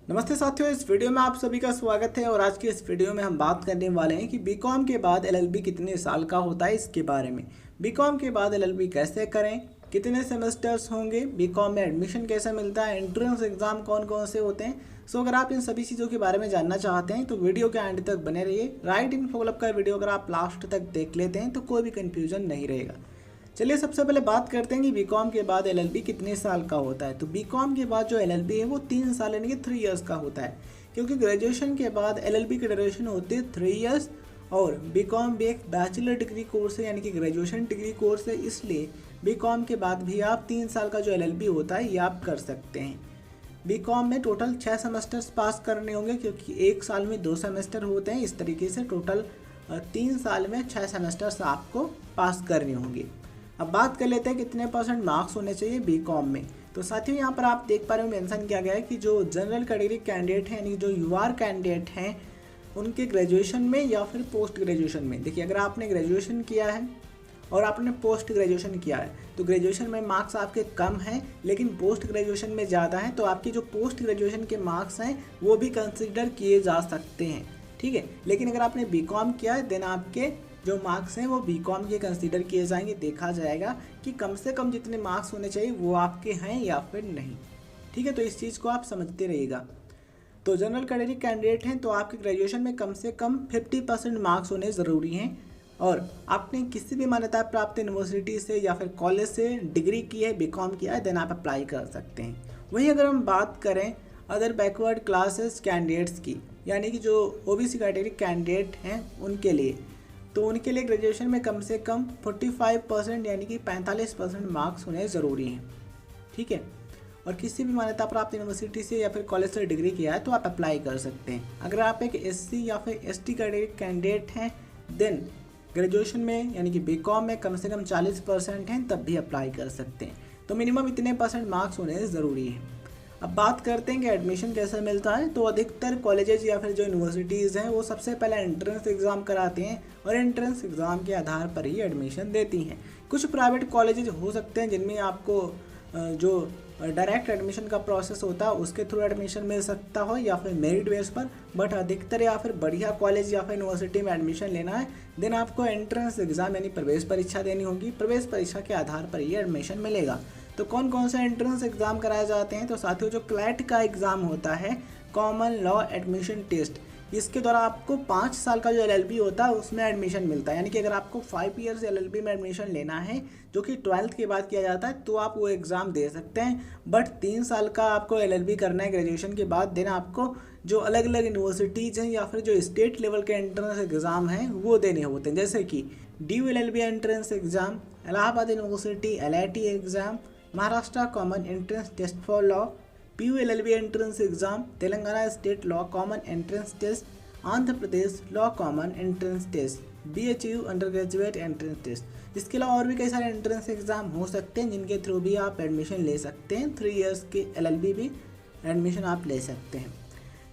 नमस्ते साथियों, इस वीडियो में आप सभी का स्वागत है। और आज की इस वीडियो में हम बात करने वाले हैं कि बीकॉम के बाद एलएलबी कितने साल का होता है, इसके बारे में। बीकॉम के बाद एलएलबी कैसे करें, कितने सेमेस्टर्स होंगे, बीकॉम में एडमिशन कैसे मिलता है, एंट्रेंस एग्जाम कौन कौन से होते हैं। सो अगर आप इन सभी चीज़ों के बारे में जानना चाहते हैं तो वीडियो के एंड तक बने रहिए। राइट इन्फो क्लब का वीडियो अगर आप लास्ट तक देख लेते हैं तो कोई भी कन्फ्यूजन नहीं रहेगा। चलिए सबसे पहले बात करते हैं कि बीकॉम के बाद एलएलबी कितने साल का होता है। तो बीकॉम के बाद जो एलएलबी है वो 3 साल यानी कि 3 इयर्स का होता है, क्योंकि ग्रेजुएशन के बाद एलएलबी की ड्यूरेशन होती है 3 इयर्स। और बीकॉम भी एक बैचलर डिग्री कोर्स है यानी कि ग्रेजुएशन डिग्री कोर्स है, इसलिए बीकॉम के बाद भी आप 3 साल का जो एलएलबी होता है ये आप कर सकते हैं। बीकॉम में टोटल 6 सेमेस्टर्स पास करने होंगे, क्योंकि एक साल में 2 सेमेस्टर होते हैं। इस तरीके से टोटल 3 साल में 6 सेमेस्टर्स आपको पास करने होंगे। अब बात कर लेते हैं कितने % मार्क्स होने चाहिए बीकॉम में। तो साथियों यहाँ पर आप देख पा रहे हो मेंशन किया गया है कि जो जनरल कैटेगरी कैंडिडेट हैं यानी जो यूआर कैंडिडेट हैं उनके ग्रेजुएशन में या फिर पोस्ट ग्रेजुएशन में। देखिए, अगर आपने ग्रेजुएशन किया है और आपने पोस्ट ग्रेजुएशन किया है तो ग्रेजुएशन में मार्क्स आपके कम हैं, लेकिन पोस्ट ग्रेजुएशन में ज़्यादा हैं, तो आपकी जो पोस्ट ग्रेजुएशन के मार्क्स हैं वो भी कंसिडर किए जा सकते हैं। ठीक है, लेकिन अगर आपने बीकॉम किया है देन आपके जो मार्क्स हैं वो बीकॉम के कंसीडर किए जाएंगे। देखा जाएगा कि कम से कम जितने मार्क्स होने चाहिए वो आपके हैं या फिर नहीं। ठीक है, तो इस चीज़ को आप समझते रहिएगा। तो जनरल कैटेगरी कैंडिडेट हैं तो आपके ग्रेजुएशन में कम से कम 50% मार्क्स होने ज़रूरी हैं, और आपने किसी भी मान्यता प्राप्त यूनिवर्सिटी से या फिर कॉलेज से डिग्री की है, बीकॉम किया है, देन आप अप्लाई कर सकते हैं। वहीं अगर हम बात करें अदर बैकवर्ड क्लासेस कैंडिडेट्स की, यानी कि जो ओबीसी कैटेगरी कैंडिडेट हैं उनके लिए, तो उनके लिए ग्रेजुएशन में कम से कम 45% यानी कि 45% मार्क्स होने ज़रूरी हैं। ठीक है, और किसी भी मान्यता प्राप्त यूनिवर्सिटी से या फिर कॉलेज से डिग्री किया है तो आप अप्लाई कर सकते हैं। अगर आप एक एससी या फिर एसटी कैटेगरी कैंडिडेट हैं देन ग्रेजुएशन में यानी कि बीकॉम में कम से कम 40% हैं, तब भी अप्लाई कर सकते हैं। तो मिनिमम इतने % मार्क्स होने ज़रूरी है। अब बात करते हैं कि एडमिशन कैसे मिलता है। तो अधिकतर कॉलेजेस या फिर जो यूनिवर्सिटीज़ हैं वो सबसे पहले एंट्रेंस एग्ज़ाम कराते हैं और एंट्रेंस एग्ज़ाम के आधार पर ही एडमिशन देती हैं। कुछ प्राइवेट कॉलेजेस हो सकते हैं जिनमें आपको जो डायरेक्ट एडमिशन का प्रोसेस होता है उसके थ्रू एडमिशन मिल सकता हो या फिर मेरिट बेस पर, बट अधिकतर या फिर बढ़िया कॉलेज या फिर यूनिवर्सिटी में एडमिशन लेना है देन आपको एंट्रेंस एग्ज़ाम यानी प्रवेश परीक्षा देनी होगी। प्रवेश परीक्षा के आधार पर ही एडमिशन मिलेगा। तो कौन कौन से एंट्रेंस एग्ज़ाम कराए जाते हैं? तो साथियों, जो क्लैट का एग्ज़ाम होता है, कॉमन लॉ एडमिशन टेस्ट, इसके द्वारा आपको 5 साल का जो एलएलबी होता है उसमें एडमिशन मिलता है। यानी कि अगर आपको 5 ईयर्स एलएलबी में एडमिशन लेना है जो कि 12th के बाद किया जाता है तो आप वो एग्ज़ाम दे सकते हैं। बट 3 साल का आपको एलएलबी करना है ग्रेजुएशन के बाद, देन आपको जो अलग अलग यूनिवर्सिटीज़ हैं या फिर जो स्टेट लेवल के एंट्रेंस एग्ज़ाम हैं वो देने होते हैं, जैसे कि DU LLB entrance exam, Allahabad university LIT exam, Maharashtra common entrance test for law, PULLB entrance exam, Telangana state law common entrance test, Andhra Pradesh law common entrance test, BHU undergraduate entrance test. इसके अलावा और भी कई सारे एंट्रेंस एग्ज़ाम हो सकते हैं जिनके थ्रू भी आप एडमिशन ले सकते हैं। 3 इयर्स के LLB भी एडमिशन आप ले सकते हैं।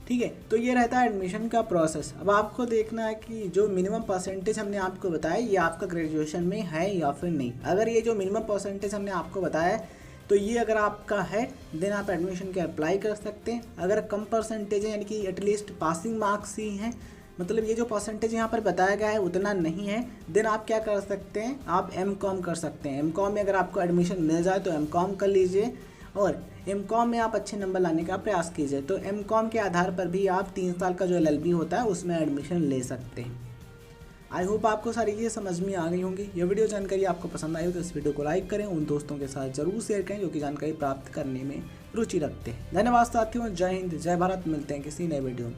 ठीक है, तो ये रहता है एडमिशन का प्रोसेस। अब आपको देखना है कि जो मिनिमम % हमने आपको बताया ये आपका ग्रेजुएशन में है या फिर नहीं। अगर ये जो मिनिमम % हमने आपको बताया है तो ये अगर आपका है देन आप एडमिशन के अप्लाई कर सकते हैं। अगर कम % है यानी कि एटलीस्ट पासिंग मार्क्स ही हैं, मतलब ये जो % यहाँ पर बताया गया है उतना नहीं है, देन आप क्या कर सकते हैं, आप MCOM कर सकते हैं। MCOM में अगर आपको एडमिशन मिल जाए तो MCOM कर लीजिए, और MCOM में आप अच्छे नंबर लाने का प्रयास कीजिए। तो MCOM के आधार पर भी आप 3 साल का जो LLB होता है उसमें एडमिशन ले सकते हैं। आई होप आपको सारी चीज़ें समझ में आ गई होंगी। ये वीडियो जानकारी आपको पसंद आई हो तो इस वीडियो को लाइक करें, उन दोस्तों के साथ जरूर शेयर करें जो कि जानकारी प्राप्त करने में रुचि रखते हैं। धन्यवाद साथियों, जय हिंद, जय भारत। मिलते हैं किसी नए वीडियो में।